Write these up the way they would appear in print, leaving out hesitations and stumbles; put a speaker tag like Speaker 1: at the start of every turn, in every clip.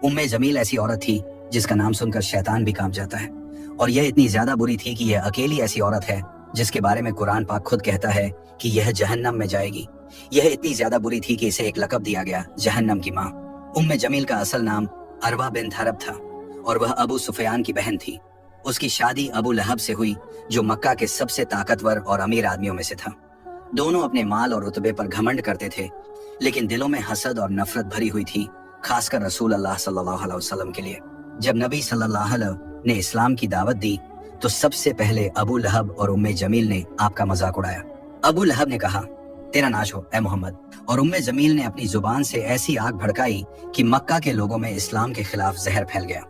Speaker 1: उम्मे जमील ऐसी औरत थी जिसका नाम सुनकर शैतान भी कांप जाता है, और यह इतनी ज्यादा बुरी थी कि यह अकेली ऐसी औरत है जिसके बारे में कुरान पाक खुद कहता है कि यह जहन्नम में जाएगी। यह इतनी ज्यादा बुरी थी कि इसे एक लक़ब दिया गया, जहन्नम की माँ। उम्मे जमील का असल नाम अरवा बिन्त हरब था और वह अबू सुफियान की बहन थी। उसकी शादी अबू लहब से हुई, जो मक्का के सबसे ताकतवर और अमीर आदमियों में से था। दोनों अपने माल और रुतबे पर घमंड करते थे, लेकिन दिलों में हसद और नफरत भरी हुई थी, खासकर रसूल अल्लाह सल्लल्लाहु अलैहि वसल्लम के लिए। जब नबी सल्लल्लाहु अलैहि ने इस्लाम की दावत दी तो सबसे पहले अबू लहब और उम्मे जमील ने आपका मजाक उड़ाया। अबू लहब ने कहा, तेरा नाश हो ए मोहम्मद, और उम्मे जमील ने अपनी जुबान से ऐसी आग भड़काई कि मक्का के लोगों में इस्लाम के खिलाफ जहर फैल गया।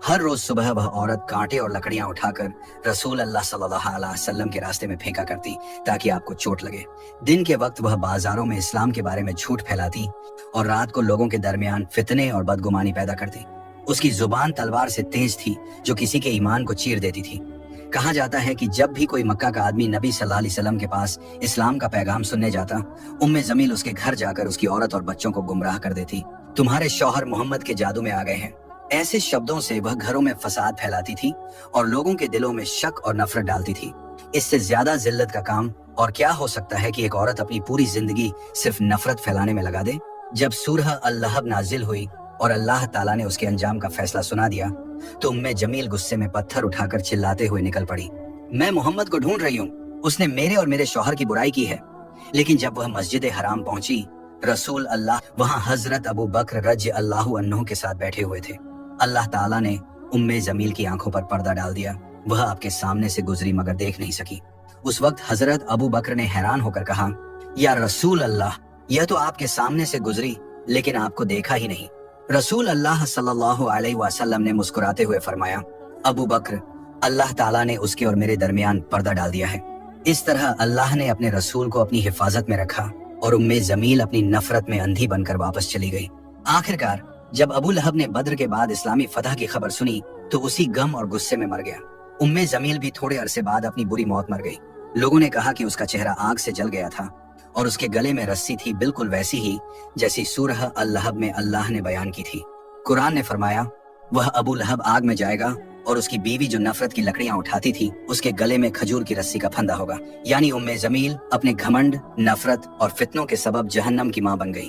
Speaker 1: हर रोज सुबह वह औरत कांटे और लकड़ियां उठाकर रसूल अल्लाह सल्लल्लाहु अलैहि वसल्लम के रास्ते में फेंका करती ताकि आपको चोट लगे। दिन के वक्त वह बाजारों में इस्लाम के बारे में झूठ फैलाती और रात को लोगों के दरमियान फितने और बदगुमानी पैदा करती। उसकी जुबान तलवार से तेज थी जो किसी के ईमान को चीर देती थी। कहा जाता है कि जब भी कोई मक्का का आदमी नबी सल्लल्लाहु अलैहि वसल्लम के पास इस्लाम का पैगाम सुनने जाता, उम्मे जमील उसके घर जाकर उसकी औरत और बच्चों को गुमराह कर देती। तुम्हारे शौहर मोहम्मद के जादू में आ गए हैं। ऐसे शब्दों से वह घरों में फसाद फैलाती थी और लोगों के दिलों में शक और नफरत डालती थी। इससे ज्यादा जिल्लत का काम और क्या हो सकता है कि एक औरत अपनी पूरी जिंदगी सिर्फ नफरत फैलाने में लगा दे। जब सूरह अल-लहब नाजिल हुई और अल्लाह ताला ने उसके अंजाम का फैसला सुना दिया तो उम्मे जमील गुस्से में पत्थर उठाकर चिल्लाते हुए निकल पड़ी, मैं मोहम्मद को ढूंढ रही हूँ, उसने मेरे और मेरे शौहर की बुराई की है। लेकिन जब वह मस्जिद हराम पहुंची, रसूल अल्लाह वहां हजरत अबू बकर रज़ी अल्लाहु अन्हु के साथ बैठे हुए थे। अल्लाह ताला ने उम्मे जमील की आंखों पर पर्दा डाल दिया। वह आपके सामने से गुजरी मगर देख नहीं सकी। उस वक्त हजरत अबू बकर ने हैरान होकर कहा, या रसूल अल्लाह, यह तो आपके सामने से गुजरी लेकिन आपको देखा ही नहीं। रसूल अल्लाह सल्लल्लाहु अलैहि वसल्लम ने मुस्कुराते हुए फरमाया, अबू बकर, अल्लाह ताला ने उसके और मेरे दरमियान पर्दा डाल दिया है। इस तरह अल्लाह ने अपने रसूल को अपनी हिफाजत में रखा और उम्मे जमील अपनी नफरत में अंधी बनकर वापस चली गई। आखिरकार जब अबू लहब ने बद्र के बाद इस्लामी फतह की खबर सुनी तो उसी गम और गुस्से में मर गया। उम्मे जमील भी थोड़े अरसे बाद अपनी बुरी मौत मर गई। लोगों ने कहा कि उसका चेहरा आग से जल गया था और उसके गले में रस्सी थी, बिल्कुल वैसी ही जैसी सूरह अल-लहब में अल्लाह ने बयान की थी। कुरान ने फरमाया, वह अबू लहब आग में जाएगा और उसकी बीवी जो नफरत की लकड़ियां उठाती थी उसके गले में खजूर की रस्सी का फंदा होगा। यानी उम्मे जमील अपने घमंड, नफरत और फितनों के सबब जहन्नम की मां बन गई।